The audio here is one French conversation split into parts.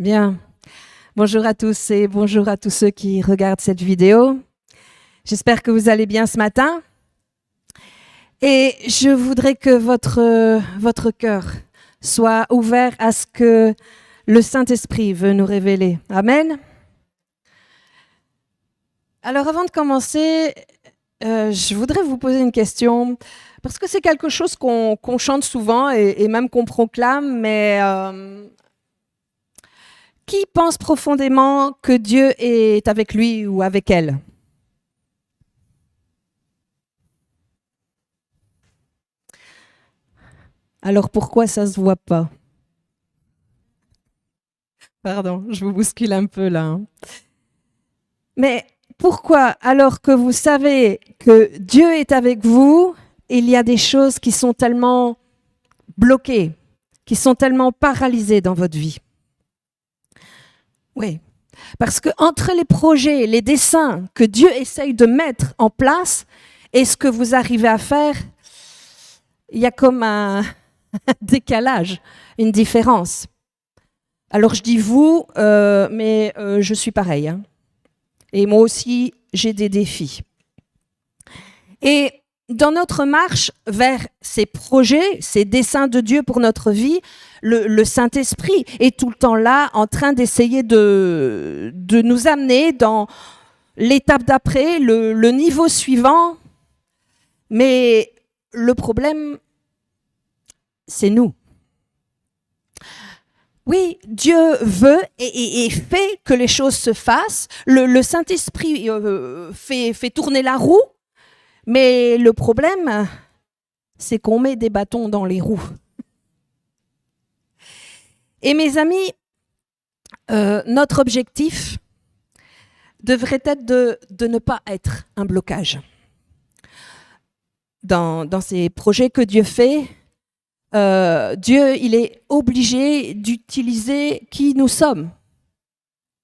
Bien. Bonjour à tous et bonjour à tous ceux qui regardent cette vidéo. J'espère que vous allez bien ce matin. Et je voudrais que votre cœur soit ouvert à ce que le Saint-Esprit veut nous révéler. Amen. Alors avant de commencer, je voudrais vous poser une question, parce que c'est quelque chose qu'on chante souvent et même qu'on proclame, mais qui pense profondément que Dieu est avec lui ou avec elle? Alors pourquoi ça se voit pas? Pardon, je vous bouscule un peu là. Mais pourquoi, alors que vous savez que Dieu est avec vous, il y a des choses qui sont tellement bloquées, qui sont tellement paralysées dans votre vie? Oui, parce que entre les projets, les desseins que Dieu essaye de mettre en place et ce que vous arrivez à faire, il y a comme un décalage, une différence. Alors je dis vous, mais je suis pareil. Hein. Et moi aussi, j'ai des défis. Et dans notre marche vers ces projets, ces desseins de Dieu pour notre vie, le Saint-Esprit est tout le temps là en train d'essayer de nous amener dans l'étape d'après, le niveau suivant. Mais le problème, c'est nous. Oui, Dieu veut et fait que les choses se fassent. Le Saint-Esprit fait tourner la roue. Mais le problème, c'est qu'on met des bâtons dans les roues. Et mes amis, notre objectif devrait être de ne pas être un blocage. Dans ces projets que Dieu fait, Dieu, il est obligé d'utiliser qui nous sommes,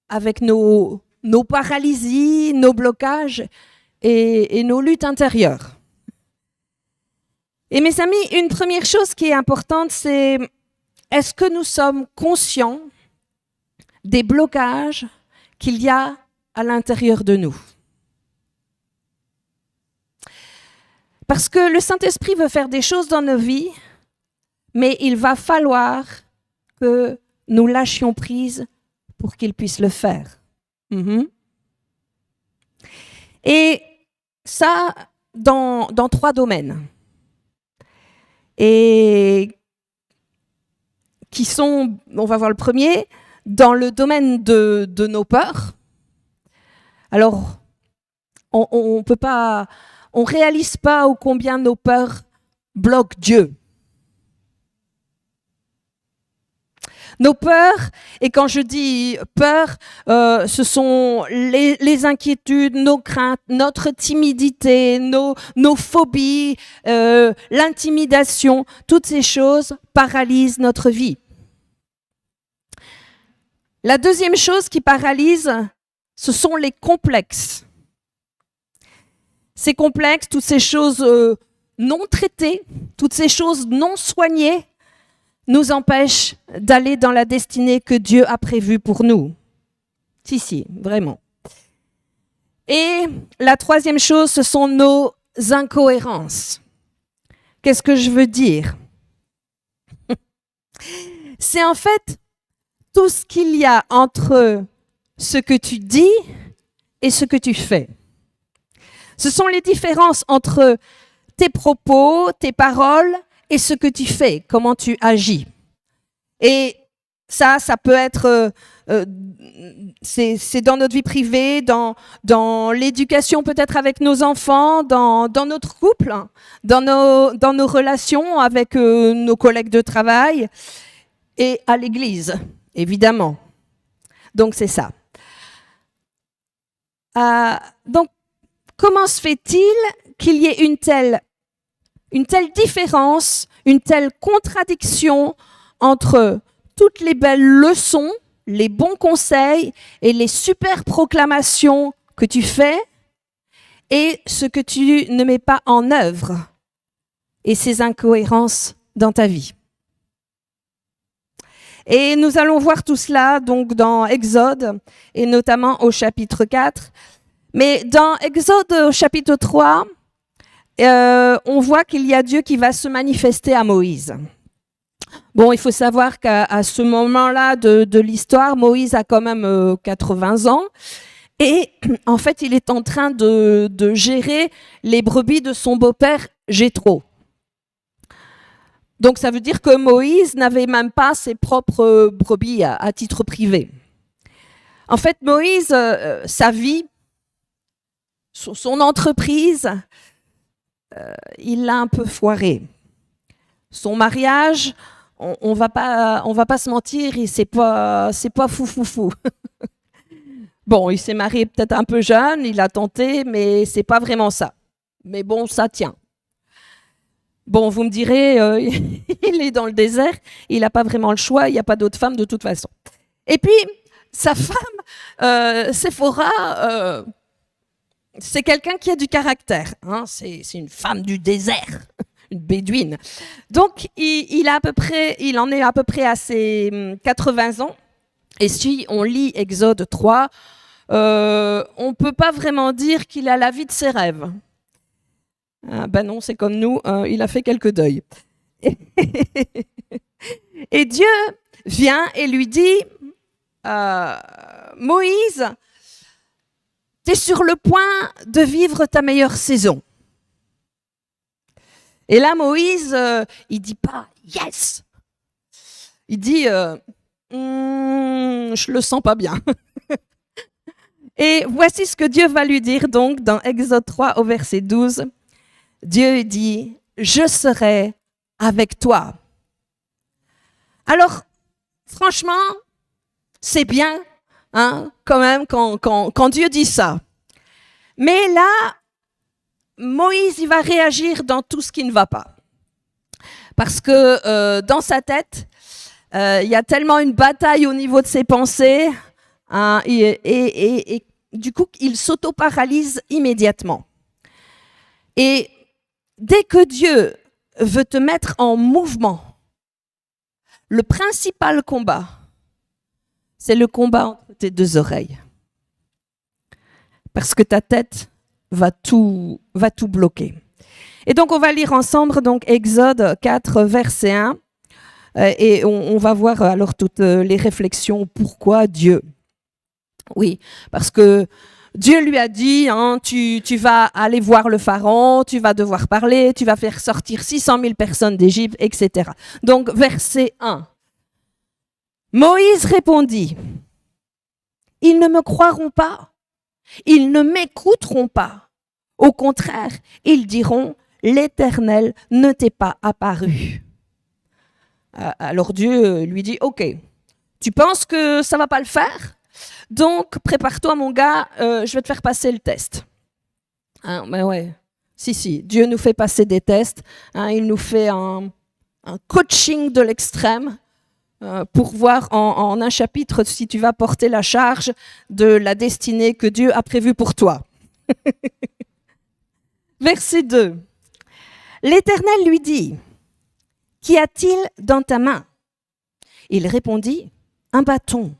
avec nos paralysies, nos blocages et nos luttes intérieures. Et mes amis, une première chose qui est importante, c'est est-ce que nous sommes conscients des blocages qu'il y a à l'intérieur de nous? Parce que le Saint-Esprit veut faire des choses dans nos vies, mais il va falloir que nous lâchions prise pour qu'il puisse le faire. Et ça, dans 3 domaines. Et qui sont, on va voir le premier, dans le domaine de nos peurs. Alors, on peut pas, on réalise pas ô combien nos peurs bloquent Dieu. Nos peurs, et quand je dis peur, ce sont les inquiétudes, nos craintes, notre timidité, nos phobies, l'intimidation, toutes ces choses paralysent notre vie. La deuxième chose qui paralyse, ce sont les complexes. Ces complexes, toutes ces choses non traitées, toutes ces choses non soignées, nous empêchent d'aller dans la destinée que Dieu a prévue pour nous. Si, vraiment. Et la troisième chose, ce sont nos incohérences. Qu'est-ce que je veux dire? C'est en fait tout ce qu'il y a entre ce que tu dis et ce que tu fais. Ce sont les différences entre tes propos, tes paroles et ce que tu fais, comment tu agis. Et ça peut être, c'est dans notre vie privée, dans l'éducation peut-être avec nos enfants, dans notre couple, dans nos relations avec nos collègues de travail et à l'église, évidemment. Donc c'est ça. Donc comment se fait-il qu'il y ait une telle différence, une telle contradiction entre toutes les belles leçons, les bons conseils et les super proclamations que tu fais et ce que tu ne mets pas en œuvre et ces incohérences dans ta vie? Et nous allons voir tout cela donc dans Exode, et notamment au chapitre 4. Mais dans Exode au chapitre 3, on voit qu'il y a Dieu qui va se manifester à Moïse. Bon, il faut savoir qu'à ce moment-là de l'histoire, Moïse a quand même 80 ans. Et en fait, il est en train de gérer les brebis de son beau-père Jéthro. Donc ça veut dire que Moïse n'avait même pas ses propres brebis à titre privé. En fait, Moïse, sa vie, son entreprise, il l'a un peu foiré. Son mariage, on va pas se mentir, c'est pas fou. Bon, il s'est marié peut-être un peu jeune, il a tenté, mais c'est pas vraiment ça. Mais bon, ça tient. Bon, vous me direz, il est dans le désert, il n'a pas vraiment le choix, il n'y a pas d'autre femme de toute façon. Et puis, sa femme, Séphora, c'est quelqu'un qui a du caractère. Hein, c'est une femme du désert, une bédouine. Donc, il en est à peu près à ses 80 ans. Et si on lit Exode 3, on ne peut pas vraiment dire qu'il a la vie de ses rêves. Ben non, c'est comme nous, il a fait quelques deuils. Et Dieu vient et lui dit, Moïse, tu es sur le point de vivre ta meilleure saison. Et là, Moïse, il dit pas « yes ». Il dit je le sens pas bien ». Et voici ce que Dieu va lui dire donc dans Exode 3 au verset 12. Dieu dit « Je serai avec toi ». Alors, franchement, c'est bien, hein, quand même, quand Dieu dit ça. Mais là, Moïse, il va réagir dans tout ce qui ne va pas. Parce que dans sa tête, il y a tellement une bataille au niveau de ses pensées, hein, et du coup, il s'auto-paralyse immédiatement. Et dès que Dieu veut te mettre en mouvement, le principal combat, c'est le combat entre tes deux oreilles. Parce que ta tête va tout bloquer. Et donc, on va lire ensemble donc, Exode 4, verset 1. Et on va voir alors toutes les réflexions. Pourquoi Dieu ? Oui, parce que Dieu lui a dit, hein, tu vas aller voir le pharaon, tu vas devoir parler, tu vas faire sortir 600 000 personnes d'Égypte, etc. Donc, verset 1. Moïse répondit, « Ils ne me croiront pas, ils ne m'écouteront pas. Au contraire, ils diront, « L'Éternel ne t'est pas apparu. » Alors Dieu lui dit, « Ok, tu penses que ça ne va pas le faire ? Donc, prépare-toi mon gars, je vais te faire passer le test. » Hein, mais ouais, si, Dieu nous fait passer des tests, hein, il nous fait un coaching de l'extrême pour voir en un chapitre si tu vas porter la charge de la destinée que Dieu a prévue pour toi. Verset 2. L'Éternel lui dit, « Qu'y a-t-il dans ta main ?» Il répondit, « Un bâton. »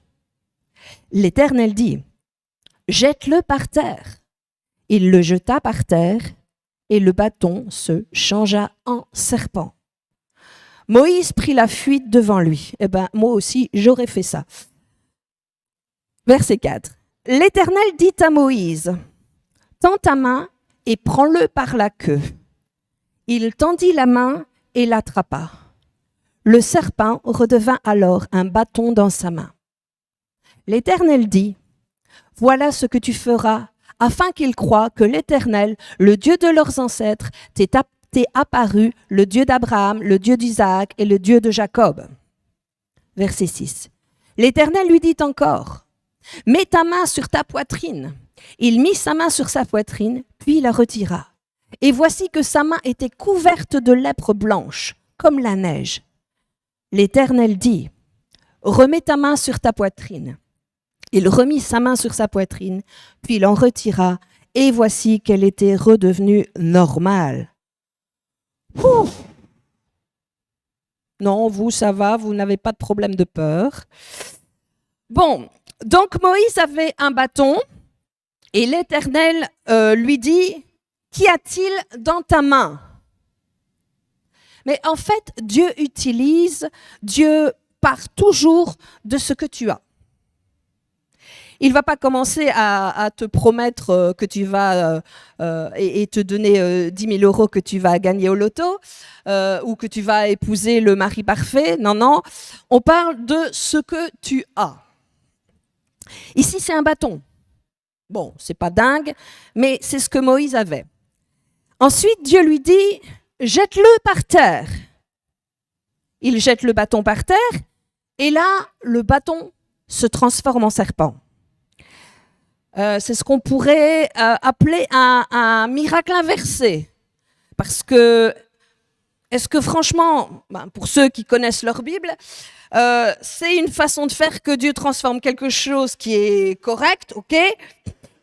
L'Éternel dit, « Jette-le par terre. » Il le jeta par terre et le bâton se changea en serpent. Moïse prit la fuite devant lui. Eh bien, moi aussi, j'aurais fait ça. Verset 4. L'Éternel dit à Moïse, « Tends ta main et prends-le par la queue. » Il tendit la main et l'attrapa. Le serpent redevint alors un bâton dans sa main. L'Éternel dit, « Voilà ce que tu feras, afin qu'ils croient que l'Éternel, le Dieu de leurs ancêtres, t'est apparu, le Dieu d'Abraham, le Dieu d'Isaac et le Dieu de Jacob. » Verset 6. L'Éternel lui dit encore, « Mets ta main sur ta poitrine. » Il mit sa main sur sa poitrine, puis la retira. Et voici que sa main était couverte de lèpre blanche, comme la neige. L'Éternel dit, « Remets ta main sur ta poitrine. » Il remit sa main sur sa poitrine, puis il en retira, et voici qu'elle était redevenue normale. Ouh. Non, vous, ça va, vous n'avez pas de problème de peur. Bon, donc Moïse avait un bâton et l'Éternel lui dit, « Qu'y a-t-il dans ta main ?» Mais en fait, Dieu part toujours de ce que tu as. Il ne va pas commencer à te promettre que tu vas et te donner 10 000 euros que tu vas gagner au loto ou que tu vas épouser le mari parfait. Non, non, on parle de ce que tu as. Ici, c'est un bâton. Bon, c'est pas dingue, mais c'est ce que Moïse avait. Ensuite, Dieu lui dit, jette-le par terre. Il jette le bâton par terre, et là, le bâton se transforme en serpent. C'est ce qu'on pourrait appeler un miracle inversé. Parce que, est-ce que franchement, pour ceux qui connaissent leur Bible, c'est une façon de faire que Dieu transforme quelque chose qui est correct, ok,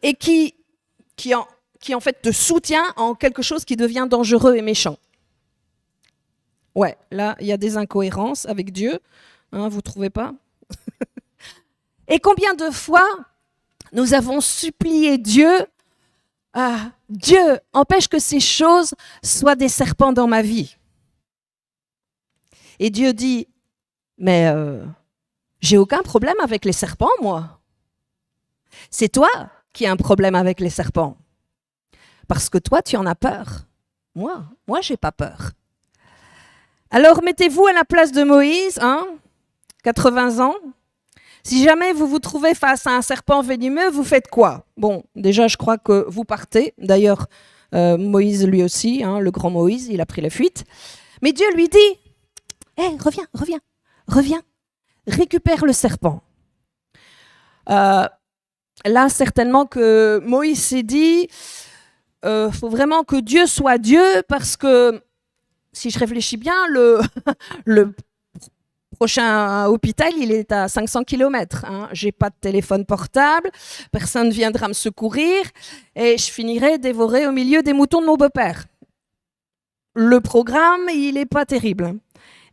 et qui en fait te soutient en quelque chose qui devient dangereux et méchant. Ouais, là, il y a des incohérences avec Dieu, hein, vous ne trouvez pas? Et combien de fois nous avons supplié Dieu, Dieu, empêche que ces choses soient des serpents dans ma vie. Et Dieu dit, mais j'ai aucun problème avec les serpents, moi. C'est toi qui as un problème avec les serpents. Parce que toi, tu en as peur. Moi, j'ai pas peur. Alors, mettez-vous à la place de Moïse, 80 ans. Si jamais vous vous trouvez face à un serpent venimeux, vous faites quoi? Bon, déjà, je crois que vous partez. D'ailleurs, Moïse, lui aussi, le grand Moïse, il a pris la fuite. Mais Dieu lui dit, hey, reviens, récupère le serpent. Là, certainement que Moïse s'est dit, faut vraiment que Dieu soit Dieu, parce que, si je réfléchis bien, le prochain hôpital, il est à 500 km. J'ai pas de téléphone portable, personne ne viendra me secourir, et je finirai dévoré au milieu des moutons de mon beau-père. Le programme, il n'est pas terrible.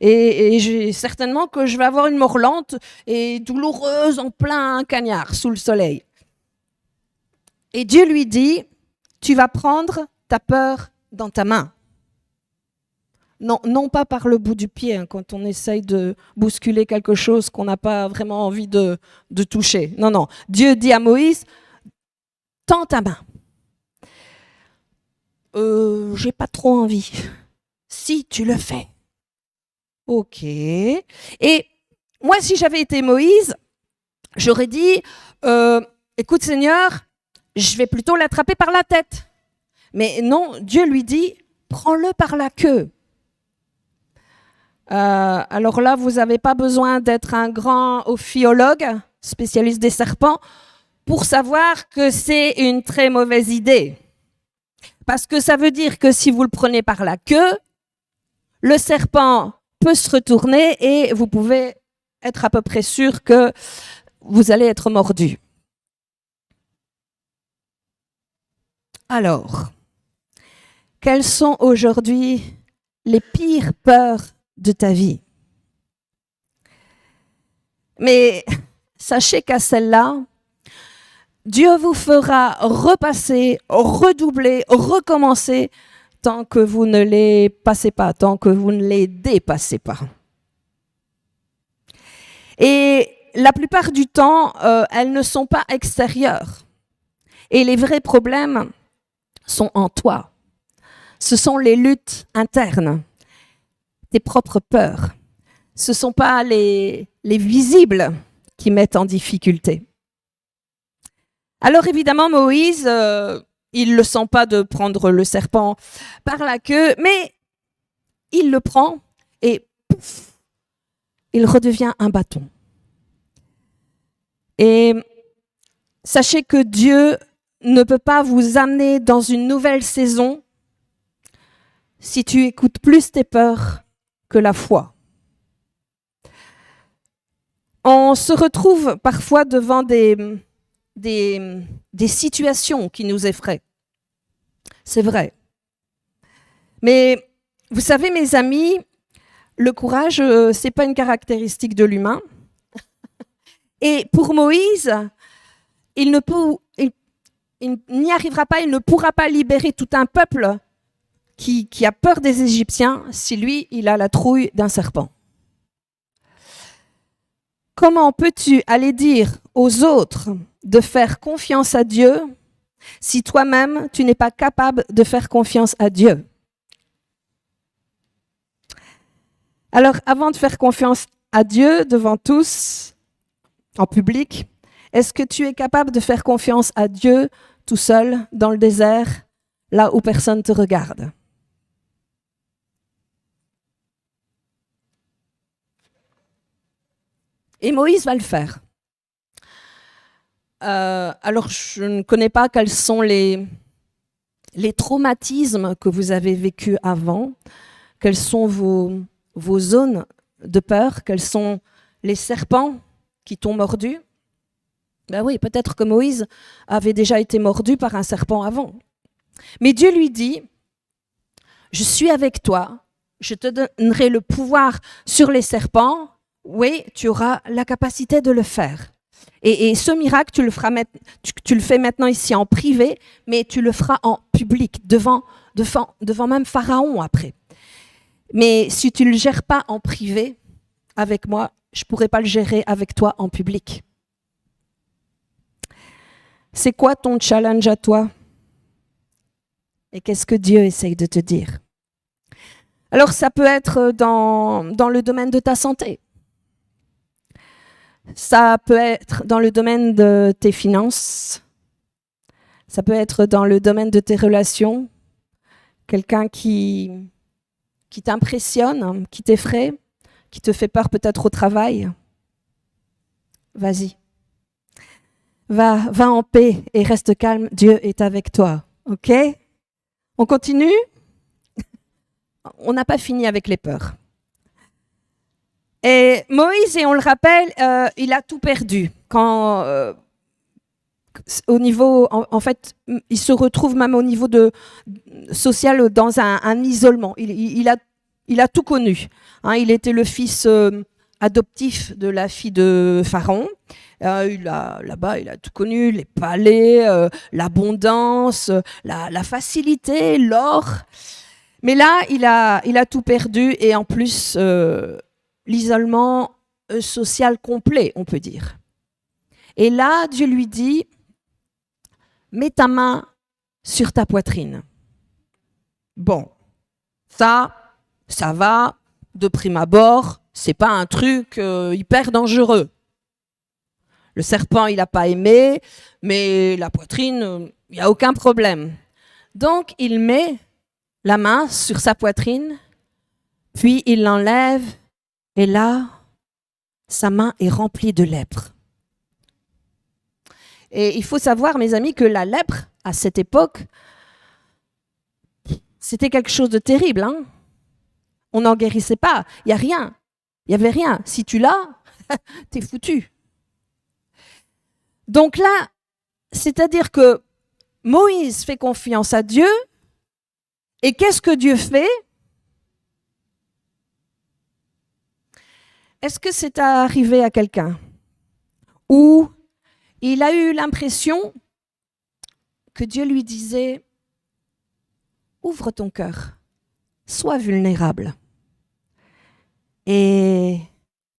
Et j'ai certainement que je vais avoir une mort lente et douloureuse en plein cagnard, sous le soleil. Et Dieu lui dit, tu vas prendre ta peur dans ta main. Non pas par le bout du pied, quand on essaye de bousculer quelque chose qu'on n'a pas vraiment envie de toucher. Non. Dieu dit à Moïse, tends ta main. J'ai pas trop envie. Si tu le fais. Ok. Et moi, si j'avais été Moïse, j'aurais dit, écoute Seigneur, je vais plutôt l'attraper par la tête. Mais non, Dieu lui dit, prends-le par la queue. Alors là, vous n'avez pas besoin d'être un grand ophiologue, spécialiste des serpents, pour savoir que c'est une très mauvaise idée. Parce que ça veut dire que si vous le prenez par la queue, le serpent peut se retourner et vous pouvez être à peu près sûr que vous allez être mordu. Alors, quelles sont aujourd'hui les pires peurs de ta vie? Mais sachez qu'à celle-là, Dieu vous fera repasser, redoubler, recommencer tant que vous ne les passez pas, tant que vous ne les dépassez pas. Et la plupart du temps, elles ne sont pas extérieures. Et les vrais problèmes sont en toi. Ce sont les luttes internes, tes propres peurs. Ce ne sont pas les visibles qui mettent en difficulté. Alors évidemment, Moïse, il ne le sent pas de prendre le serpent par la queue, mais il le prend et pouf, il redevient un bâton. Et sachez que Dieu ne peut pas vous amener dans une nouvelle saison si tu écoutes plus tes peurs que la foi. On se retrouve parfois devant des situations qui nous effraient. C'est vrai. Mais vous savez, mes amis, Le courage, c'est pas une caractéristique de l'humain. Et pour Moïse, il n'y arrivera pas, il ne pourra pas libérer tout un peuple qui a peur des Égyptiens si lui, il a la trouille d'un serpent. Comment peux-tu aller dire aux autres de faire confiance à Dieu si toi-même, tu n'es pas capable de faire confiance à Dieu? Alors, avant de faire confiance à Dieu devant tous, en public, est-ce que tu es capable de faire confiance à Dieu tout seul, dans le désert, là où personne ne te regarde? Et Moïse va le faire. Alors, je ne connais pas quels sont les traumatismes que vous avez vécus avant, quelles sont vos zones de peur, quels sont les serpents qui t'ont mordu. Ben oui, peut-être que Moïse avait déjà été mordu par un serpent avant. Mais Dieu lui dit, je suis avec toi, je te donnerai le pouvoir sur les serpents, oui, tu auras la capacité de le faire. Et ce miracle, tu le fais maintenant ici en privé, mais tu le feras en public, devant même Pharaon après. Mais si tu ne le gères pas en privé avec moi, je ne pourrai pas le gérer avec toi en public. C'est quoi ton challenge à toi? Et qu'est-ce que Dieu essaye de te dire? Alors ça peut être dans le domaine de ta santé. Ça peut être dans le domaine de tes finances. Ça peut être dans le domaine de tes relations. Quelqu'un qui t'impressionne, qui t'effraie, qui te fait peur peut-être au travail. Vas-y. Va en paix et reste calme. Dieu est avec toi. OK? On continue? On n'a pas fini avec les peurs. Et Moïse, et on le rappelle, il a tout perdu. Au niveau, en fait, il se retrouve même au niveau social dans un isolement. Il a tout connu. Hein, il était le fils adoptif de la fille de Pharaon. Là-bas, il a tout connu, les palais, l'abondance, la facilité, l'or. Mais là, il a tout perdu et en plus, l'isolement social complet, on peut dire. Et là, Dieu lui dit, mets ta main sur ta poitrine. Bon, ça va, de prime abord, c'est pas un truc hyper dangereux. Le serpent, il n'a pas aimé, mais la poitrine, il n'y a aucun problème. Donc, il met la main sur sa poitrine, puis il l'enlève, et là, sa main est remplie de lèpre. Et il faut savoir, mes amis, que la lèpre, à cette époque, c'était quelque chose de terrible. Hein, on n'en guérissait pas, il n'y a rien. Il n'y avait rien. Si tu l'as, t'es foutu. Donc là, c'est-à-dire que Moïse fait confiance à Dieu, et qu'est-ce que Dieu fait? Est-ce que c'est arrivé à quelqu'un où il a eu l'impression que Dieu lui disait « Ouvre ton cœur, sois vulnérable ». Et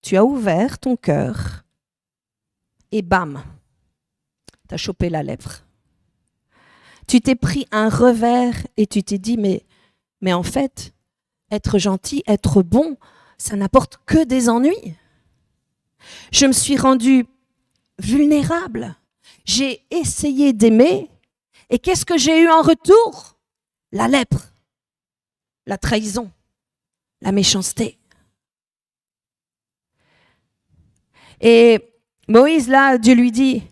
tu as ouvert ton cœur et bam, tu as chopé la lèpre. Tu t'es pris un revers et tu t'es dit mais en fait, être gentil, être bon, ça n'apporte que des ennuis. Je me suis rendue vulnérable. J'ai essayé d'aimer et qu'est-ce que j'ai eu en retour? La lèpre, la trahison, la méchanceté. Et Moïse, là, Dieu lui dit,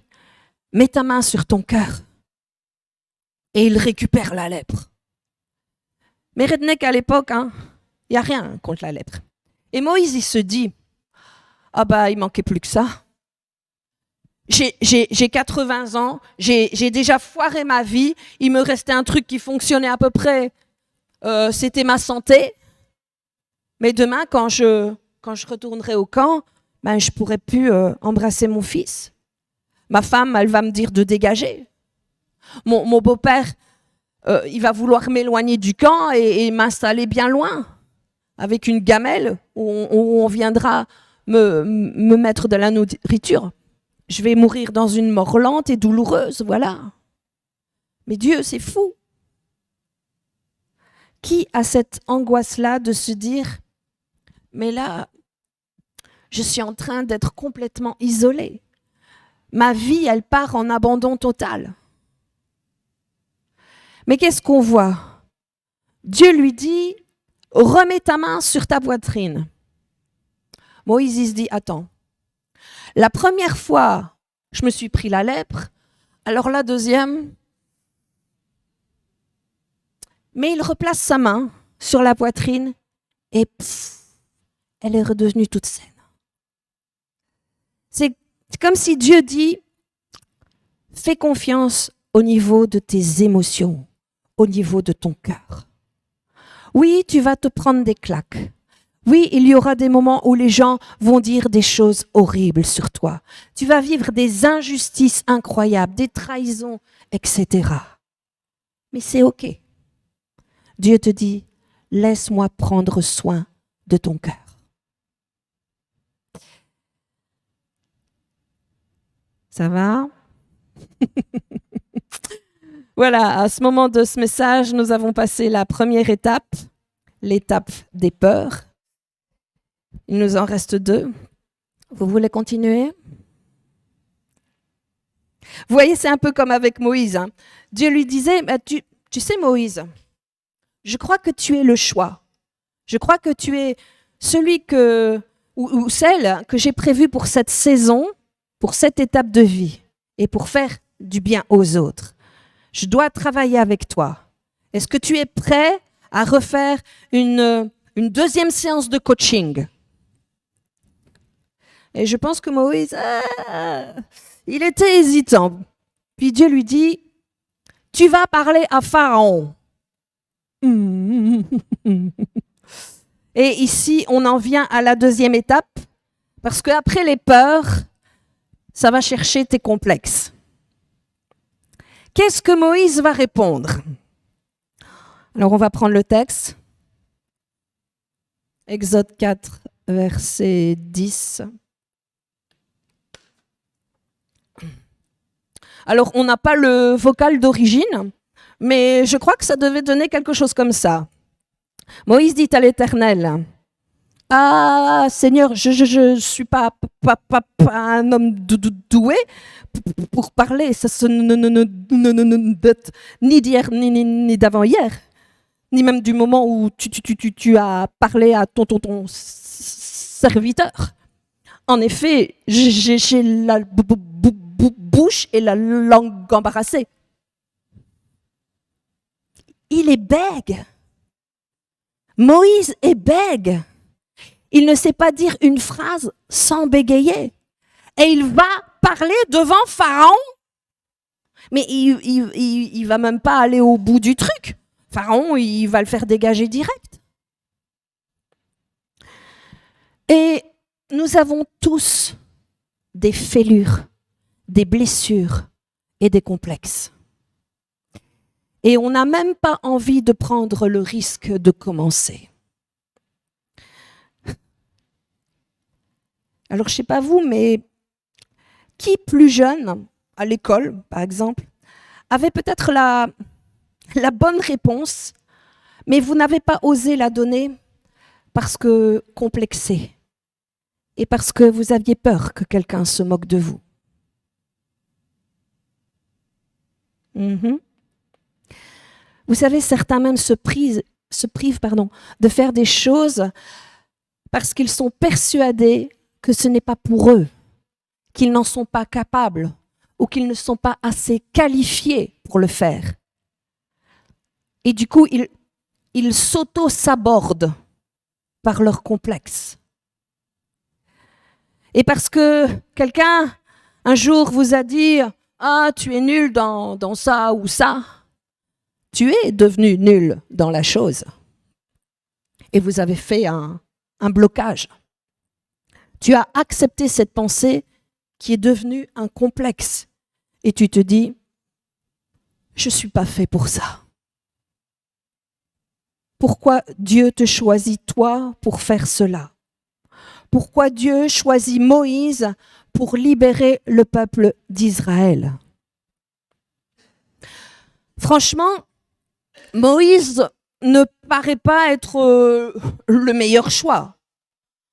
mets ta main sur ton cœur. Et il récupère la lèpre. Mais redneck à l'époque, il n'y a rien contre la lèpre. Et Moïse, il se dit, ah bah, il manquait plus que ça. J'ai 80 ans, j'ai déjà foiré ma vie, il me restait un truc qui fonctionnait à peu près, c'était ma santé. Mais demain, quand je retournerai au camp, ben, je ne pourrai plus embrasser mon fils. Ma femme, elle va me dire de dégager. Mon beau-père, il va vouloir m'éloigner du camp et m'installer bien loin, avec une gamelle où on viendra me mettre de la nourriture. Je vais mourir dans une mort lente et douloureuse, voilà. Mais Dieu, c'est fou. Qui a cette angoisse-là de se dire, mais là, je suis en train d'être complètement isolée. Ma vie, elle part en abandon total. Mais qu'est-ce qu'on voit? Dieu lui dit, remets ta main sur ta poitrine. Moïse, il se dit, attends, la première fois, je me suis pris la lèpre, alors la deuxième, mais il replace sa main sur la poitrine et elle est redevenue toute saine. C'est comme si Dieu dit, fais confiance au niveau de tes émotions, au niveau de ton cœur. Oui, tu vas te prendre des claques. Oui, il y aura des moments où les gens vont dire des choses horribles sur toi. Tu vas vivre des injustices incroyables, des trahisons, etc. Mais c'est OK. Dieu te dit, laisse-moi prendre soin de ton cœur. Ça va? Voilà, à ce moment de ce message, nous avons passé la première étape, l'étape des peurs. Il nous en reste 2. Vous voulez continuer? Vous voyez, c'est un peu comme avec Moïse. Hein. Dieu lui disait, tu sais Moïse, je crois que tu es le choix. Je crois que tu es celui ou celle que j'ai prévue pour cette saison, pour cette étape de vie et pour faire du bien aux autres. Je dois travailler avec toi. Est-ce que tu es prêt à refaire une deuxième séance de coaching? Et je pense que Moïse, il était hésitant. Puis Dieu lui dit, tu vas parler à Pharaon. Et ici, on en vient à la deuxième étape, parce qu'après les peurs, ça va chercher tes complexes. Qu'est-ce que Moïse va répondre? Alors, on va prendre le texte. Exode 4, verset 10. Alors, on n'a pas le vocal d'origine, mais je crois que ça devait donner quelque chose comme ça. Moïse dit à l'Éternel, « Ah, Seigneur, je ne suis pas un homme doué pour parler, ça ni d'hier, ni d'avant-hier, ni même du moment où tu as parlé à ton serviteur. En effet, j'ai la bouche et la langue embarrassée. » Il est bègue. Moïse est bègue. Il ne sait pas dire une phrase sans bégayer. Et il va parler devant Pharaon. Mais il va même pas aller au bout du truc. Pharaon, il va le faire dégager direct. Et nous avons tous des fêlures, des blessures et des complexes. Et on n'a même pas envie de prendre le risque de commencer. Alors, je ne sais pas vous, mais qui plus jeune, à l'école par exemple, avait peut-être la bonne réponse, mais vous n'avez pas osé la donner parce que complexé et parce que vous aviez peur que quelqu'un se moque de vous. Vous savez, certains même se privent de faire des choses parce qu'ils sont persuadés que ce n'est pas pour eux, qu'ils n'en sont pas capables ou qu'ils ne sont pas assez qualifiés pour le faire. Et du coup, ils s'auto-sabordent par leur complexe. Et parce que quelqu'un, un jour, vous a dit « Ah, tu es nul dans ça ou ça », tu es devenu nul dans la chose. Et vous avez fait un un blocage. Tu as accepté cette pensée qui est devenue un complexe. Et tu te dis, je ne suis pas fait pour ça. Pourquoi Dieu te choisit toi pour faire cela? Pourquoi Dieu choisit Moïse pour libérer le peuple d'Israël? Franchement, Moïse ne paraît pas être le meilleur choix.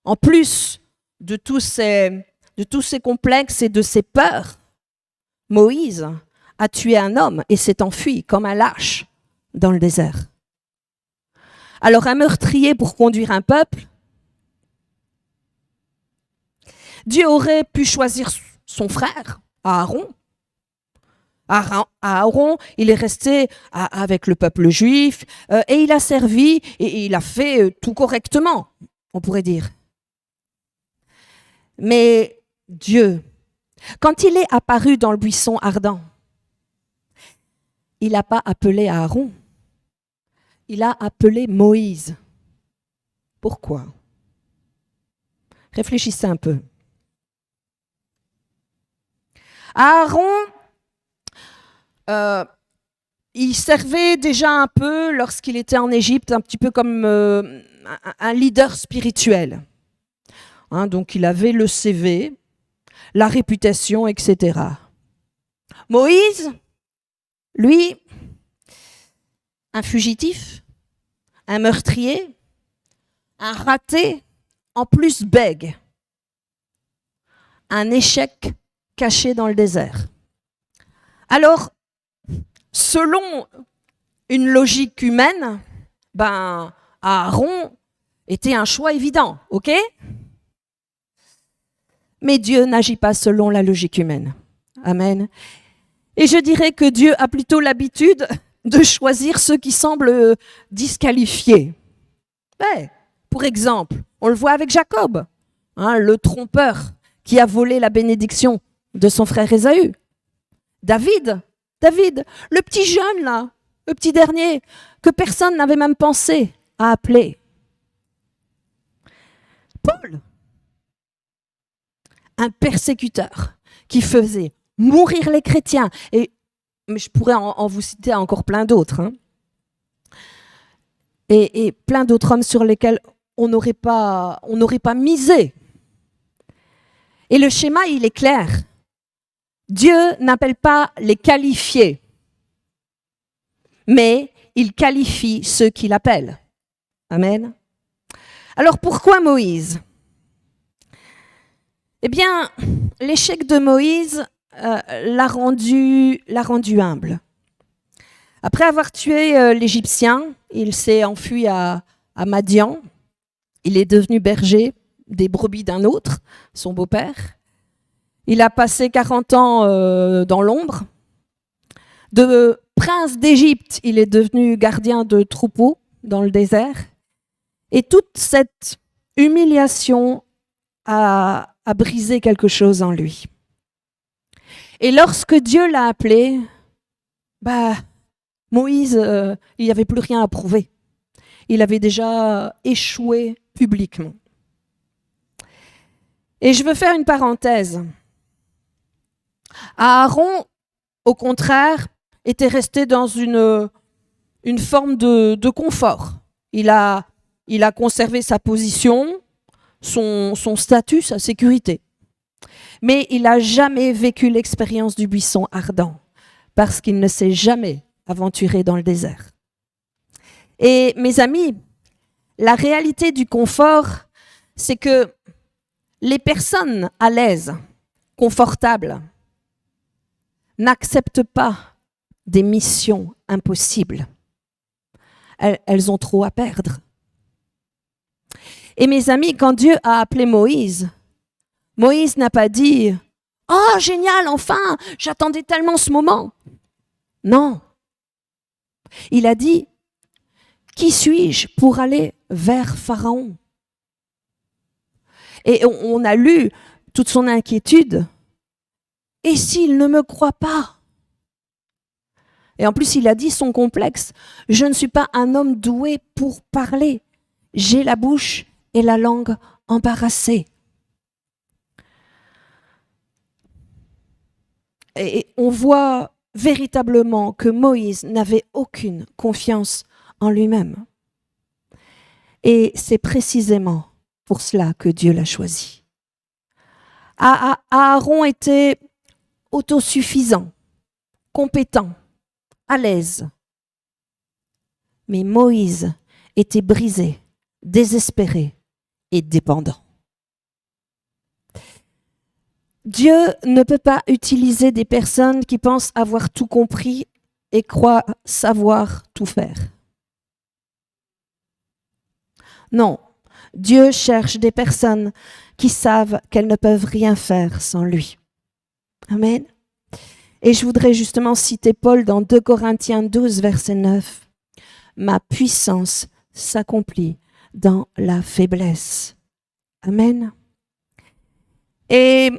En plus de tous ces complexes et de ces peurs, Moïse a tué un homme et s'est enfui comme un lâche dans le désert. Alors un meurtrier pour conduire un peuple, Dieu aurait pu choisir son frère, Aaron. Aaron, il est resté avec le peuple juif et il a servi et il a fait tout correctement, on pourrait dire. Mais Dieu, quand il est apparu dans le buisson ardent, il n'a pas appelé Aaron, il a appelé Moïse. Pourquoi? Réfléchissez un peu. Aaron, il servait déjà un peu lorsqu'il était en Égypte, un petit peu comme un leader spirituel. Hein, donc il avait le CV, la réputation, etc. Moïse, lui, un fugitif, un meurtrier, un raté, en plus bègue, un échec caché dans le désert. Alors, selon une logique humaine, Aaron était un choix évident, ok? Mais Dieu n'agit pas selon la logique humaine. Amen. Et je dirais que Dieu a plutôt l'habitude de choisir ceux qui semblent disqualifiés. Ouais. Pour exemple, on le voit avec Jacob, hein, le trompeur qui a volé la bénédiction de son frère Ésaü. David, le petit jeune là, le petit dernier, que personne n'avait même pensé à appeler. Paul, un persécuteur qui faisait mourir les chrétiens. Mais je pourrais en vous citer encore plein d'autres. Hein. Et plein d'autres hommes sur lesquels on n'aurait pas misé. Et le schéma, il est clair. Dieu n'appelle pas les qualifiés, mais il qualifie ceux qu'il appelle. Amen. Alors pourquoi Moïse? Eh bien, l'échec de Moïse l'a rendu humble. Après avoir tué l'Égyptien, il s'est enfui à Madian. Il est devenu berger des brebis d'un autre, son beau-père. Il a passé 40 ans dans l'ombre. De prince d'Égypte, il est devenu gardien de troupeaux dans le désert. Et toute cette humiliation a brisé quelque chose en lui. Et lorsque Dieu l'a appelé, Moïse, il n'y avait plus rien à prouver. Il avait déjà échoué publiquement. Et je veux faire une parenthèse. Aaron, au contraire, était resté dans une forme de confort. Il a conservé sa position, son statut, sa sécurité. Mais il n'a jamais vécu l'expérience du buisson ardent, parce qu'il ne s'est jamais aventuré dans le désert. Et mes amis, la réalité du confort, c'est que les personnes à l'aise, confortables, n'acceptent pas des missions impossibles. Elles ont trop à perdre. Et mes amis, quand Dieu a appelé Moïse, Moïse n'a pas dit « Oh, génial, enfin, j'attendais tellement ce moment !» Non. Il a dit « Qui suis-je pour aller vers Pharaon ?» Et on a lu toute son inquiétude. « Et s'il ne me croit pas ?» Et en plus, il a dit son complexe. « Je ne suis pas un homme doué pour parler. J'ai la bouche et la langue embarrassée. Et on voit véritablement que Moïse n'avait aucune confiance en lui-même. Et c'est précisément pour cela que Dieu l'a choisi. Aaron était autosuffisant, compétent, à l'aise. Mais Moïse était brisé, désespéré et dépendant. Dieu ne peut pas utiliser des personnes qui pensent avoir tout compris et croient savoir tout faire. Non, Dieu cherche des personnes qui savent qu'elles ne peuvent rien faire sans lui. Amen. Et je voudrais justement citer Paul dans 2 Corinthiens 12, verset 9. « Ma puissance s'accomplit dans la faiblesse. » Amen. Et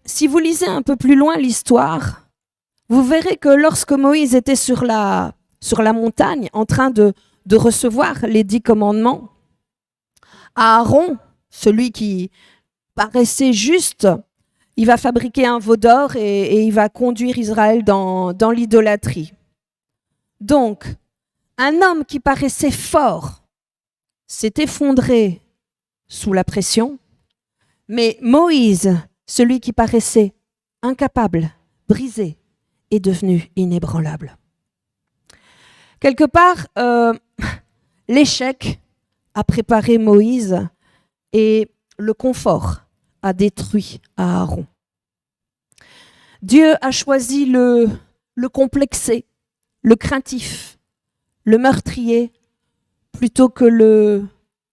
si vous lisez un peu plus loin l'histoire, vous verrez que lorsque Moïse était sur la montagne en train de recevoir les 10 commandements, Aaron, celui qui paraissait juste, il va fabriquer un veau d'or et il va conduire Israël dans l'idolâtrie. Donc, un homme qui paraissait fort s'est effondré sous la pression, mais Moïse, celui qui paraissait incapable, brisé, est devenu inébranlable. Quelque part, l'échec a préparé Moïse et le confort a détruit Aaron. Dieu a choisi le complexé, le craintif, le meurtrier, plutôt que le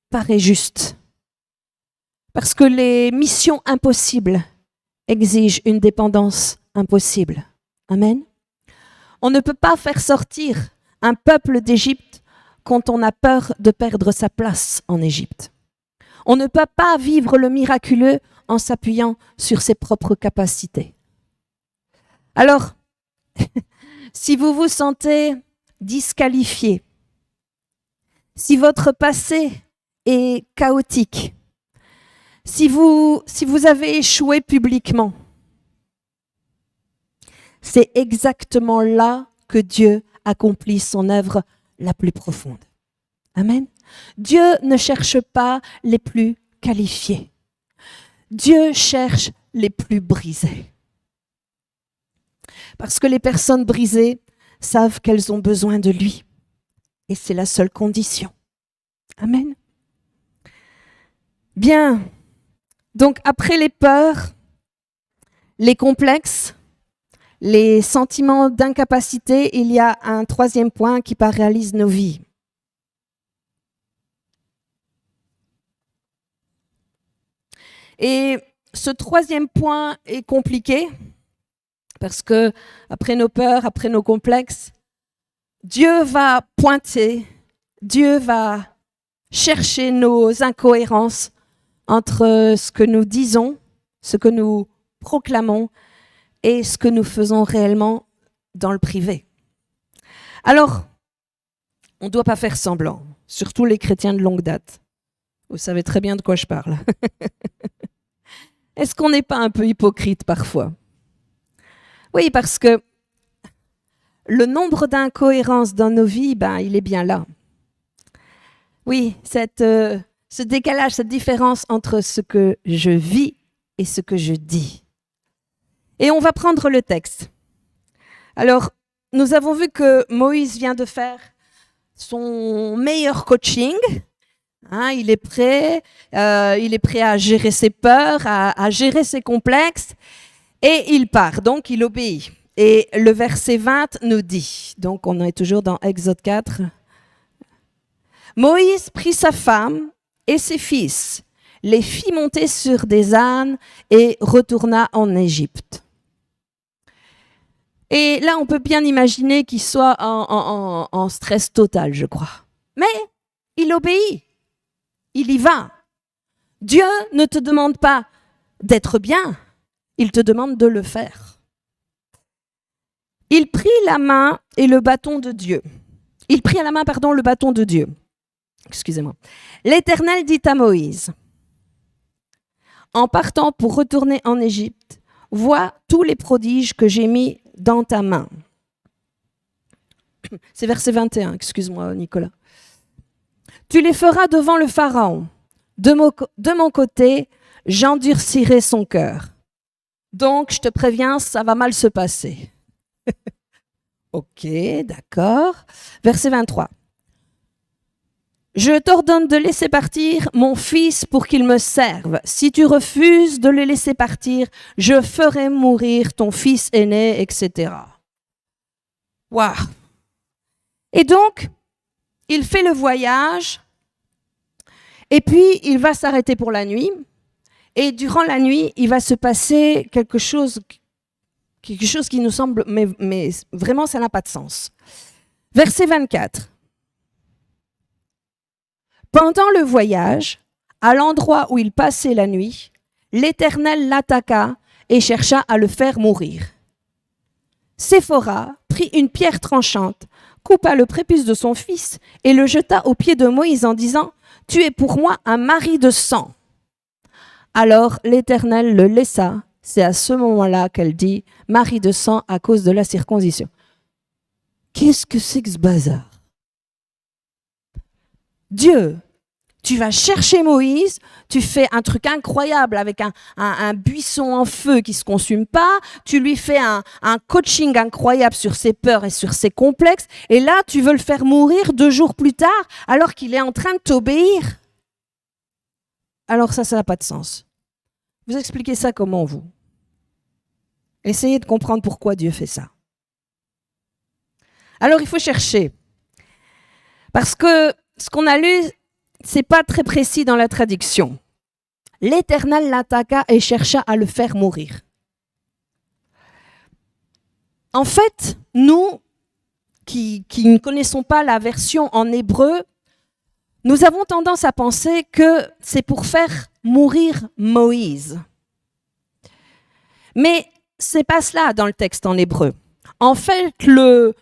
paraît juste. Parce que les missions impossibles exigent une dépendance impossible. Amen. On ne peut pas faire sortir un peuple d'Égypte quand on a peur de perdre sa place en Égypte. On ne peut pas vivre le miraculeux en s'appuyant sur ses propres capacités. Alors, si vous vous sentez disqualifié, si votre passé est chaotique, si vous avez échoué publiquement, c'est exactement là que Dieu accomplit son œuvre la plus profonde. Amen. Dieu ne cherche pas les plus qualifiés. Dieu cherche les plus brisés. Parce que les personnes brisées savent qu'elles ont besoin de lui. Et c'est la seule condition. Amen. Bien. Donc après les peurs, les complexes, les sentiments d'incapacité, il y a un troisième point qui paralyse nos vies. Et ce troisième point est compliqué parce que après nos peurs, après nos complexes, Dieu va pointer, Dieu va chercher nos incohérences entre ce que nous disons, ce que nous proclamons et ce que nous faisons réellement dans le privé. Alors, on ne doit pas faire semblant, surtout les chrétiens de longue date. Vous savez très bien de quoi je parle. Est-ce qu'on n'est pas un peu hypocrite parfois? Oui, parce que le nombre d'incohérences dans nos vies, il est bien là. Oui, ce décalage, cette différence entre ce que je vis et ce que je dis. Et on va prendre le texte. Alors, nous avons vu que Moïse vient de faire son meilleur coaching. Il est prêt à gérer ses peurs, à gérer ses complexes, et il part, donc il obéit. Et le verset 20 nous dit, donc on est toujours dans Exode 4, « Moïse prit sa femme et ses fils, les fit monter sur des ânes et retourna en Égypte. » Et là, on peut bien imaginer qu'il soit en stress total, je crois. Mais il obéit. Il y va. Dieu ne te demande pas d'être bien, il te demande de le faire. Il prit la main et le bâton de Dieu. Il prit à la main, le bâton de Dieu. Excusez-moi. L'Éternel dit à Moïse, en partant pour retourner en Égypte, vois tous les prodiges que j'ai mis dans ta main. C'est verset 21, excuse-moi Nicolas. Tu les feras devant le Pharaon. De mon côté, j'endurcirai son cœur. Donc, je te préviens, ça va mal se passer. Ok, d'accord. Verset 23. Je t'ordonne de laisser partir mon fils pour qu'il me serve. Si tu refuses de le laisser partir, je ferai mourir ton fils aîné, etc. Waouh! Et donc, il fait le voyage, et puis il va s'arrêter pour la nuit, et durant la nuit, il va se passer quelque chose qui nous semble, mais vraiment, ça n'a pas de sens. Verset 24. Pendant le voyage, à l'endroit où il passait la nuit, l'Éternel l'attaqua et chercha à le faire mourir. Séphora prit une pierre tranchante, coupa le prépuce de son fils et le jeta aux pieds de Moïse en disant « Tu es pour moi un mari de sang ». Alors l'Éternel le laissa. C'est à ce moment-là qu'elle dit « mari de sang à cause de la circoncision ». Qu'est-ce que c'est que ce bazar? Dieu, tu vas chercher Moïse, tu fais un truc incroyable avec un buisson en feu qui ne se consume pas, tu lui fais un coaching incroyable sur ses peurs et sur ses complexes, et là, tu veux le faire mourir 2 jours plus tard alors qu'il est en train de t'obéir. Alors ça n'a pas de sens. Vous expliquez ça comment, vous? Essayez de comprendre pourquoi Dieu fait ça. Alors, il faut chercher. Parce que ce qu'on a lu, c'est pas très précis dans la traduction. L'Éternel l'attaqua et chercha à le faire mourir. En fait, nous, qui ne connaissons pas la version en hébreu, nous avons tendance à penser que c'est pour faire mourir Moïse. Mais c'est pas cela dans le texte en hébreu. En fait, le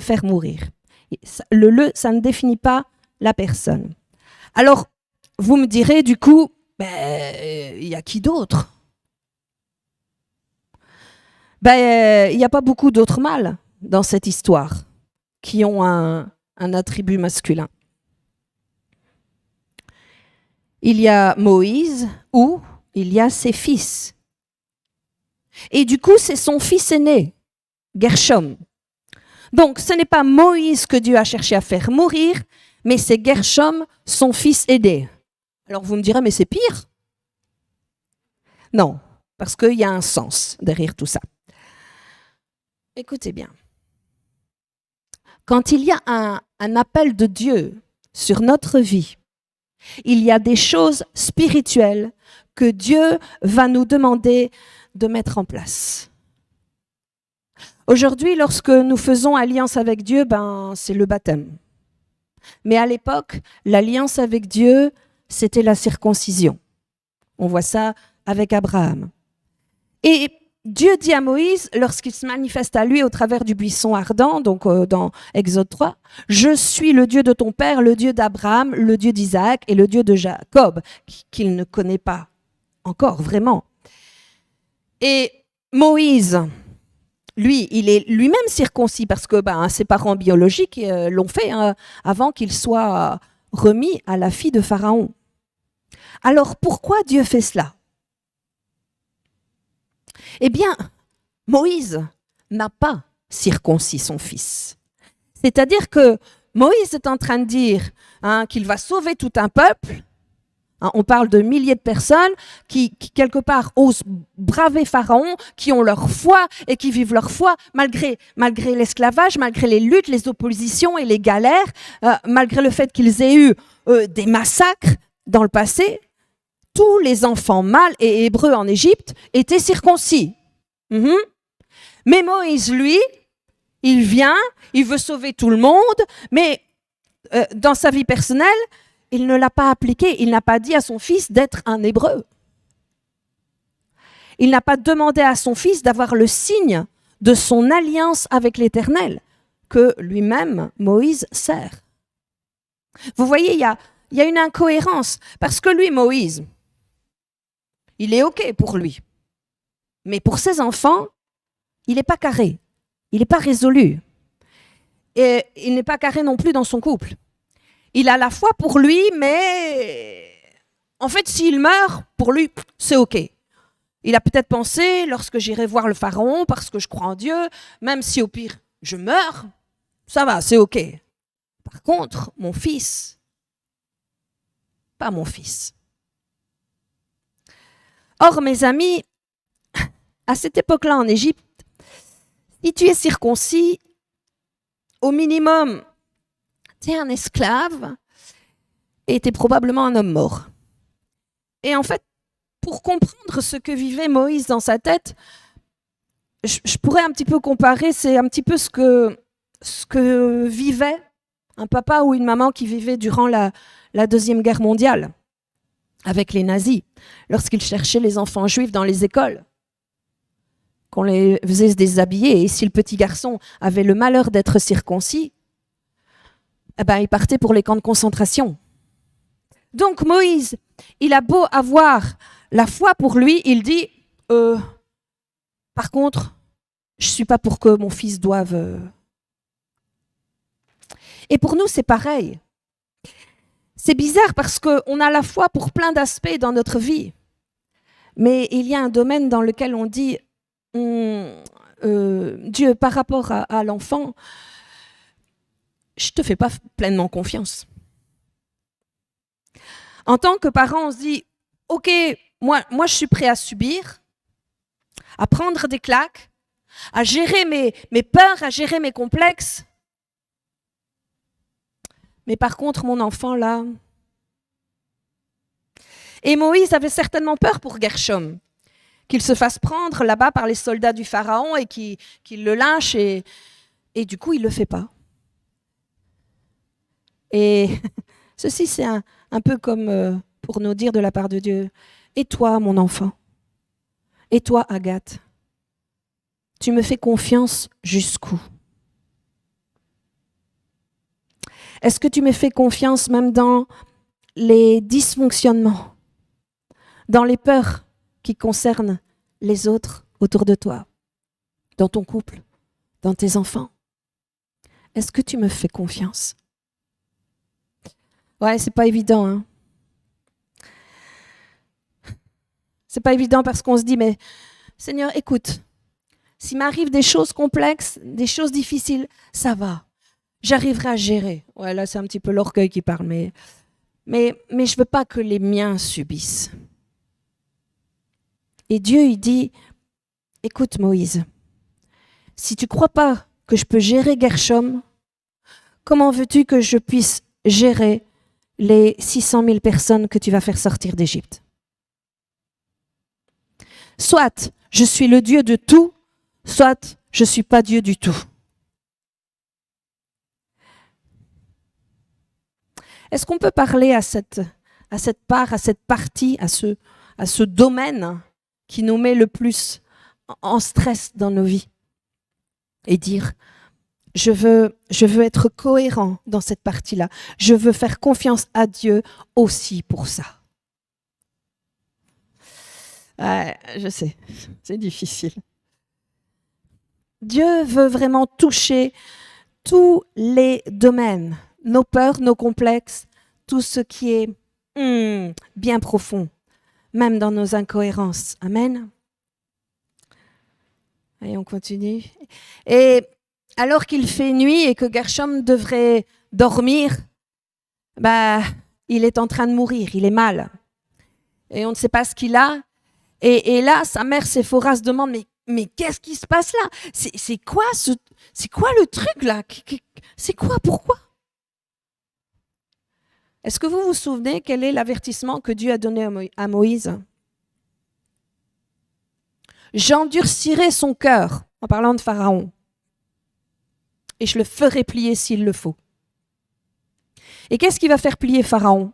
faire mourir. Le, ça ne définit pas la personne. Alors, vous me direz du coup, il y a qui d'autre? Il n'y a pas beaucoup d'autres mâles dans cette histoire qui ont un attribut masculin. Il y a Moïse ou il y a ses fils. Et du coup, c'est son fils aîné, Gershom. Donc, ce n'est pas Moïse que Dieu a cherché à faire mourir, mais c'est Gershom, son fils aîné. Alors, vous me direz, mais c'est pire? Non, parce qu'il y a un sens derrière tout ça. Écoutez bien. Quand il y a un appel de Dieu sur notre vie, il y a des choses spirituelles que Dieu va nous demander de mettre en place. Aujourd'hui, lorsque nous faisons alliance avec Dieu, c'est le baptême. Mais à l'époque, l'alliance avec Dieu, c'était la circoncision. On voit ça avec Abraham. Et Dieu dit à Moïse, lorsqu'il se manifeste à lui au travers du buisson ardent, donc dans Exode 3, « Je suis le Dieu de ton père, le Dieu d'Abraham, le Dieu d'Isaac et le Dieu de Jacob », qu'il ne connaît pas encore vraiment. Et Moïse, lui, il est lui-même circoncis parce que ses parents biologiques l'ont fait avant qu'il soit remis à la fille de Pharaon. Alors pourquoi Dieu fait cela? Eh bien, Moïse n'a pas circoncis son fils. C'est-à-dire que Moïse est en train de dire qu'il va sauver tout un peuple. On parle de milliers de personnes qui, quelque part, osent braver Pharaon, qui ont leur foi et qui vivent leur foi malgré l'esclavage, malgré les luttes, les oppositions et les galères, malgré le fait qu'ils aient eu des massacres dans le passé. Tous les enfants mâles et hébreux en Égypte étaient circoncis. Mais Moïse, lui, il vient, il veut sauver tout le monde, mais dans sa vie personnelle, il ne l'a pas appliqué. Il n'a pas dit à son fils d'être un hébreu. il n'a pas demandé à son fils d'avoir le signe de son alliance avec l'Éternel, que lui-même, Moïse, sert. Vous voyez, il y a une incohérence, parce que lui, Moïse, il est OK pour lui. Mais pour ses enfants, il n'est pas carré, il n'est pas résolu. Et il n'est pas carré non plus dans son couple. Il a la foi pour lui, mais en fait, s'il meurt, pour lui, c'est OK. Il a peut-être pensé, lorsque j'irai voir le pharaon, parce que je crois en Dieu, même si au pire, je meurs, ça va, c'est OK. Par contre, mon fils, pas mon fils. Or, mes amis, à cette époque-là en Égypte, si tu es circoncis, au minimum, tu es un esclave et tu es probablement un homme mort. Et en fait, pour comprendre ce que vivait Moïse dans sa tête, je pourrais un petit peu comparer, c'est un petit peu ce que vivait un papa ou une maman qui vivait durant la Deuxième Guerre mondiale avec les nazis, lorsqu'ils cherchaient les enfants juifs dans les écoles, qu'on les faisait se déshabiller, et si le petit garçon avait le malheur d'être circoncis, eh ben, il partait pour les camps de concentration. Donc Moïse, il a beau avoir la foi pour lui, il dit, par contre, je ne suis pas pour que mon fils doive... Et pour nous, c'est pareil. C'est bizarre parce qu'on a la foi pour plein d'aspects dans notre vie. Mais il y a un domaine dans lequel on dit, Dieu, par rapport à l'enfant, je ne te fais pas pleinement confiance. En tant que parent, on se dit, OK, moi je suis prêt à subir, à prendre des claques, à gérer mes peurs, à gérer mes complexes. Mais par contre, mon enfant, là... Et Moïse avait certainement peur pour Gershom, qu'il se fasse prendre là-bas par les soldats du Pharaon et qu'il le lynche, et du coup, il ne le fait pas. Et ceci, c'est un peu comme pour nous dire de la part de Dieu, « Et toi, mon enfant? Et toi, Agathe? Tu me fais confiance jusqu'où? Est-ce que tu me fais confiance même dans les dysfonctionnements, dans les peurs qui concernent les autres autour de toi, dans ton couple, dans tes enfants? Est-ce que tu me fais confiance? » Ouais, c'est pas évident, hein. C'est pas évident parce qu'on se dit, mais Seigneur, écoute, s'il m'arrive des choses complexes, des choses difficiles, ça va. J'arriverai à gérer. Ouais, là, c'est un petit peu l'orgueil qui parle, mais je veux pas que les miens subissent. Et Dieu, il dit, écoute Moïse, si tu crois pas que je peux gérer Gershom, comment veux-tu que je puisse gérer les 600 000 personnes que tu vas faire sortir d'Égypte? Soit je suis le Dieu de tout, soit je ne suis pas Dieu du tout. Est-ce qu'on peut parler à cette part, à cette partie, à ce domaine qui nous met le plus en stress dans nos vies et dire, je veux être cohérent dans cette partie-là. Je veux faire confiance à Dieu aussi pour ça. Je sais, c'est difficile. Dieu veut vraiment toucher tous les domaines, nos peurs, nos complexes, tout ce qui est bien profond, même dans nos incohérences. Amen. Allez, on continue. Et alors qu'il fait nuit et que Gershom devrait dormir, il est en train de mourir, il est mal. Et on ne sait pas ce qu'il a. Et là, sa mère Séphora se demande, mais qu'est-ce qui se passe là? C'est quoi le truc là? C'est quoi? Pourquoi? Est-ce que vous vous souvenez quel est l'avertissement que Dieu a donné à Moïse? J'endurcirai son cœur, en parlant de Pharaon, et je le ferai plier s'il le faut. Et qu'est-ce qui va faire plier Pharaon?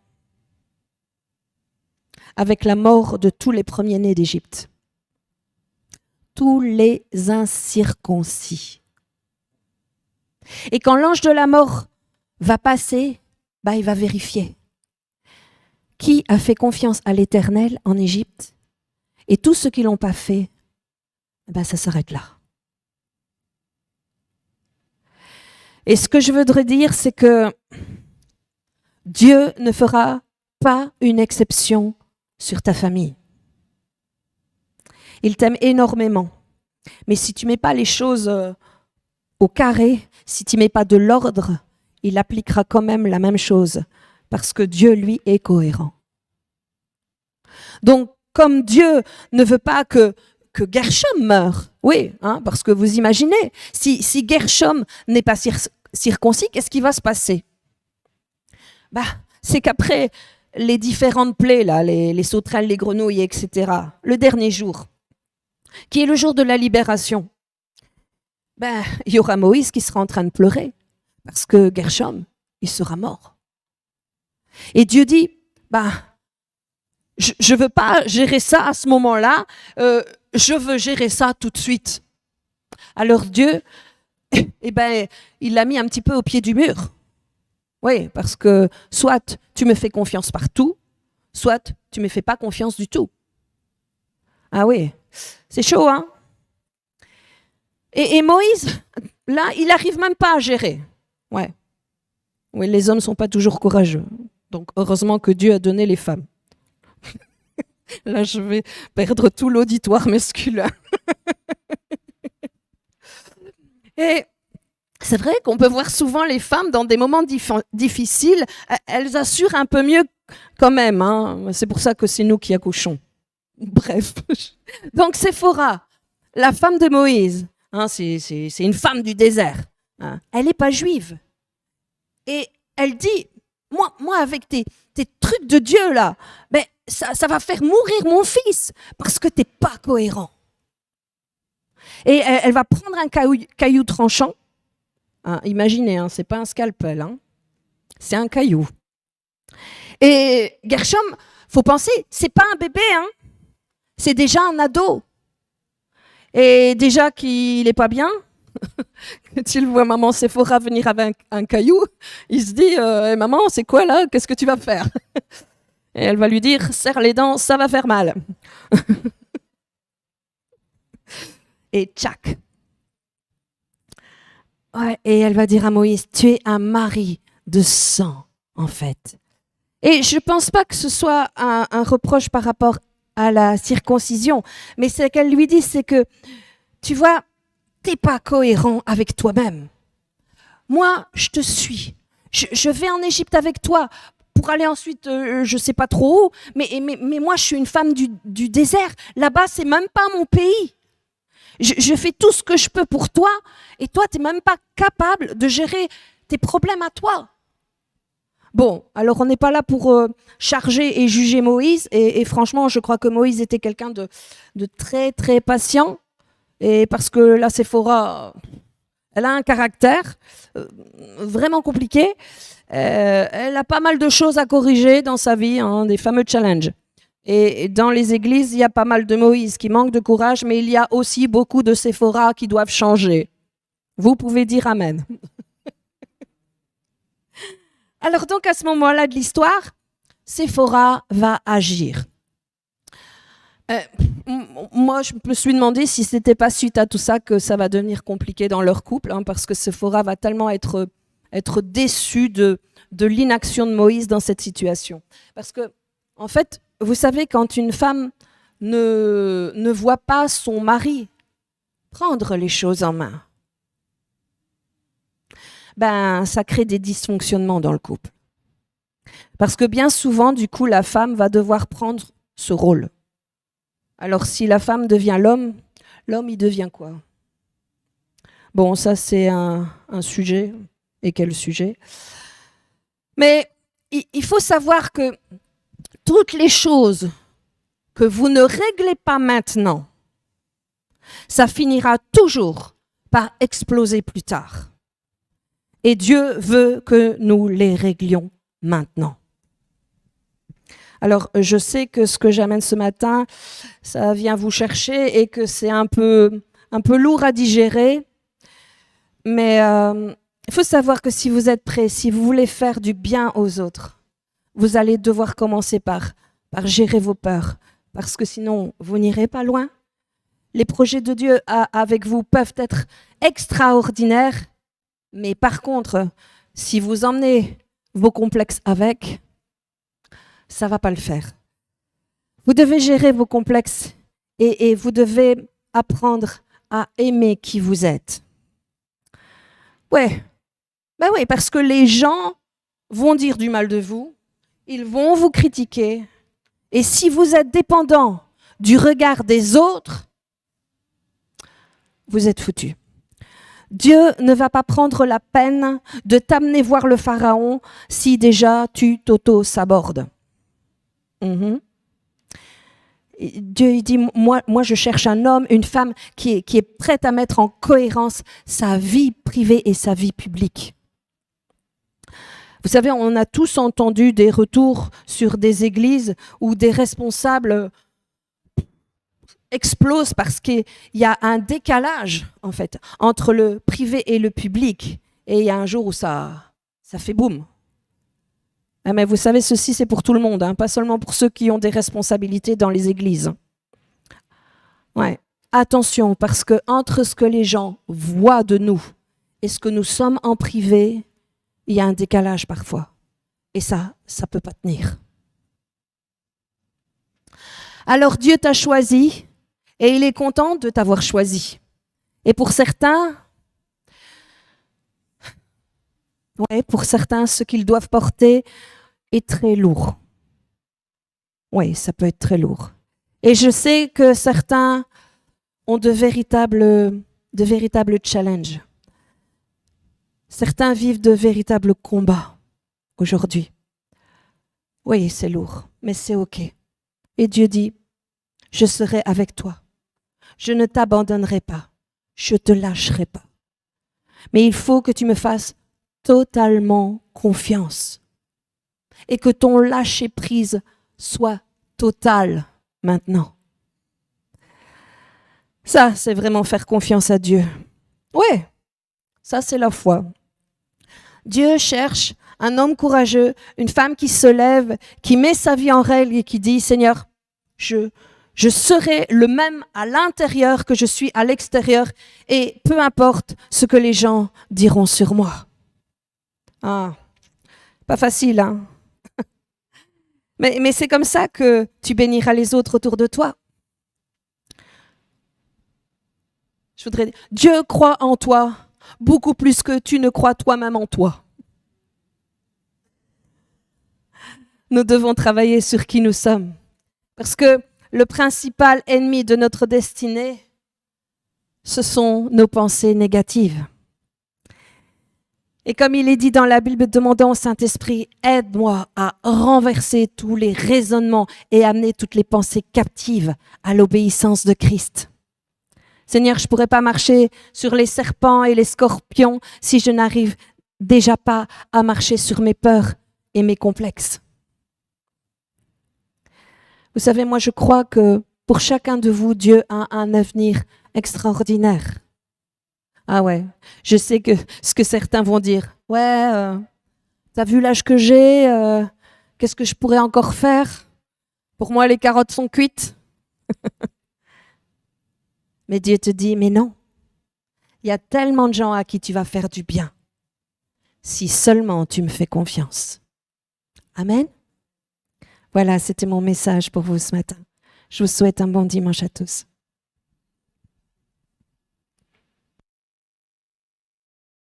Avec la mort de tous les premiers-nés d'Égypte. tous les incirconcis. Et quand l'ange de la mort va passer, il va vérifier. Qui a fait confiance à l'Éternel en Égypte? Et tous ceux qui ne l'ont pas fait, ça s'arrête là. Et ce que je voudrais dire, c'est que Dieu ne fera pas une exception sur ta famille. Il t'aime énormément. Mais si tu ne mets pas les choses au carré, si tu ne mets pas de l'ordre, il appliquera quand même la même chose. Parce que Dieu, lui, est cohérent. Donc, comme Dieu ne veut pas que Gershom meure, oui, parce que vous imaginez, si Gershom n'est pas circoncis, qu'est-ce qui va se passer? C'est qu'après les différentes plaies, là, les sauterelles, les grenouilles, etc., le dernier jour, qui est le jour de la libération, il y aura Moïse qui sera en train de pleurer, parce que Gershom, il sera mort. Et Dieu dit, je ne veux pas gérer ça à ce moment-là, je veux gérer ça tout de suite. Alors Dieu, il l'a mis un petit peu au pied du mur. Oui, parce que soit tu me fais confiance partout, soit tu ne me fais pas confiance du tout. Ah oui, c'est chaud, hein? Et Moïse, là, il n'arrive même pas à gérer. Ouais. Oui, les hommes ne sont pas toujours courageux. Donc, heureusement que Dieu a donné les femmes. Là, je vais perdre tout l'auditoire masculin. Et c'est vrai qu'on peut voir souvent les femmes dans des moments difficiles. Elles assurent un peu mieux quand même. C'est pour ça que c'est nous qui accouchons. Bref. Donc, Séphora, la femme de Moïse, c'est une femme du désert. Elle n'est pas juive. Et elle dit, moi avec tes trucs de Dieu là, ça va faire mourir mon fils parce que tu n'es pas cohérent. Et elle va prendre un caillou tranchant. Imaginez, ce n'est pas un scalpel, c'est un caillou. Et Gershom, faut penser, c'est pas un bébé, c'est déjà un ado. Et déjà qu'il n'est pas bien, quand il voit maman Séphora venir avec un caillou, il se dit maman, c'est quoi là? Qu'est-ce que tu vas faire? Et elle va lui dire, serre les dents, ça va faire mal. Et tchac. Ouais, et elle va dire à Moïse, tu es un mari de sang, en fait. Et je ne pense pas que ce soit un reproche par rapport à la circoncision, mais ce qu'elle lui dit, c'est que, tu vois, tu n'es pas cohérent avec toi-même. Moi, je te suis. Je vais en Égypte avec toi pour aller ensuite, je ne sais pas trop où, mais moi, je suis une femme du désert. Là-bas, ce n'est même pas mon pays. Je fais tout ce que je peux pour toi, et toi, tu n'es même pas capable de gérer tes problèmes à toi. Bon, alors on n'est pas là pour charger et juger Moïse, et franchement, je crois que Moïse était quelqu'un de très, très patient, et parce que là, Séphora, elle a un caractère vraiment compliqué, elle a pas mal de choses à corriger dans sa vie, des fameux challenges. Et dans les églises, il y a pas mal de Moïse qui manquent de courage, mais il y a aussi beaucoup de Séphora qui doivent changer. Vous pouvez dire Amen. Alors donc, à ce moment-là de l'histoire, Séphora va agir. Moi, je me suis demandé si ce n'était pas suite à tout ça que ça va devenir compliqué dans leur couple, parce que Séphora va tellement être déçue de l'inaction de Moïse dans cette situation. Parce que, en fait, vous savez, quand une femme ne voit pas son mari prendre les choses en main, ça crée des dysfonctionnements dans le couple. Parce que bien souvent, du coup, la femme va devoir prendre ce rôle. Alors, si la femme devient l'homme, il devient quoi? Bon, ça, c'est un sujet. Et quel sujet? Mais il faut savoir que toutes les choses que vous ne réglez pas maintenant, ça finira toujours par exploser plus tard. Et Dieu veut que nous les réglions maintenant. Alors, je sais que ce que j'amène ce matin, ça vient vous chercher et que c'est un peu lourd à digérer. Mais il faut savoir que si vous êtes prêts, si vous voulez faire du bien aux autres, vous allez devoir commencer par gérer vos peurs, parce que sinon, vous n'irez pas loin. Les projets de Dieu avec vous peuvent être extraordinaires, mais par contre, si vous emmenez vos complexes avec, ça ne va pas le faire. Vous devez gérer vos complexes et vous devez apprendre à aimer qui vous êtes. Ouais, ben oui, parce que les gens vont dire du mal de vous, ils vont vous critiquer, et si vous êtes dépendant du regard des autres, vous êtes foutu. Dieu ne va pas prendre la peine de t'amener voir le pharaon si déjà tu t'auto-sabordes. Dieu il dit, moi je cherche un homme, une femme qui est prête à mettre en cohérence sa vie privée et sa vie publique. Vous savez, on a tous entendu des retours sur des églises où des responsables explosent parce qu'il y a un décalage, en fait, entre le privé et le public. Et il y a un jour où ça fait boum. Mais vous savez, ceci, c'est pour tout le monde, hein, pas seulement pour ceux qui ont des responsabilités dans les églises. Ouais. Attention, parce que entre ce que les gens voient de nous et ce que nous sommes en privé, il y a un décalage parfois. Et ça ne peut pas tenir. Alors Dieu t'a choisi et il est content de t'avoir choisi. Et pour certains, ce qu'ils doivent porter est très lourd. Oui, ça peut être très lourd. Et je sais que certains ont de véritables challenges. Certains vivent de véritables combats aujourd'hui. Oui, c'est lourd, mais c'est OK. Et Dieu dit, je serai avec toi. Je ne t'abandonnerai pas. Je ne te lâcherai pas. Mais il faut que tu me fasses totalement confiance. Et que ton lâcher-prise soit total maintenant. Ça, c'est vraiment faire confiance à Dieu. Ouais, ça c'est la foi. Dieu cherche un homme courageux, une femme qui se lève, qui met sa vie en règle et qui dit, Seigneur, je serai le même à l'intérieur que je suis à l'extérieur et peu importe ce que les gens diront sur moi. Ah, pas facile, hein? Mais c'est comme ça que tu béniras les autres autour de toi. Je voudrais dire, Dieu croit en toi beaucoup plus que tu ne crois toi-même en toi. Nous devons travailler sur qui nous sommes. Parce que le principal ennemi de notre destinée, ce sont nos pensées négatives. Et comme il est dit dans la Bible, demandons au Saint-Esprit, aide-moi à renverser tous les raisonnements et amener toutes les pensées captives à l'obéissance de Christ. Seigneur, je ne pourrais pas marcher sur les serpents et les scorpions si je n'arrive déjà pas à marcher sur mes peurs et mes complexes. Vous savez, moi je crois que pour chacun de vous, Dieu a un avenir extraordinaire. Ah ouais, je sais que ce que certains vont dire. Ouais, t'as vu l'âge que j'ai, qu'est-ce que je pourrais encore faire? Pour moi, les carottes sont cuites. Mais Dieu te dit, mais non. Il y a tellement de gens à qui tu vas faire du bien. Si seulement tu me fais confiance. Amen. Voilà, c'était mon message pour vous ce matin. Je vous souhaite un bon dimanche à tous.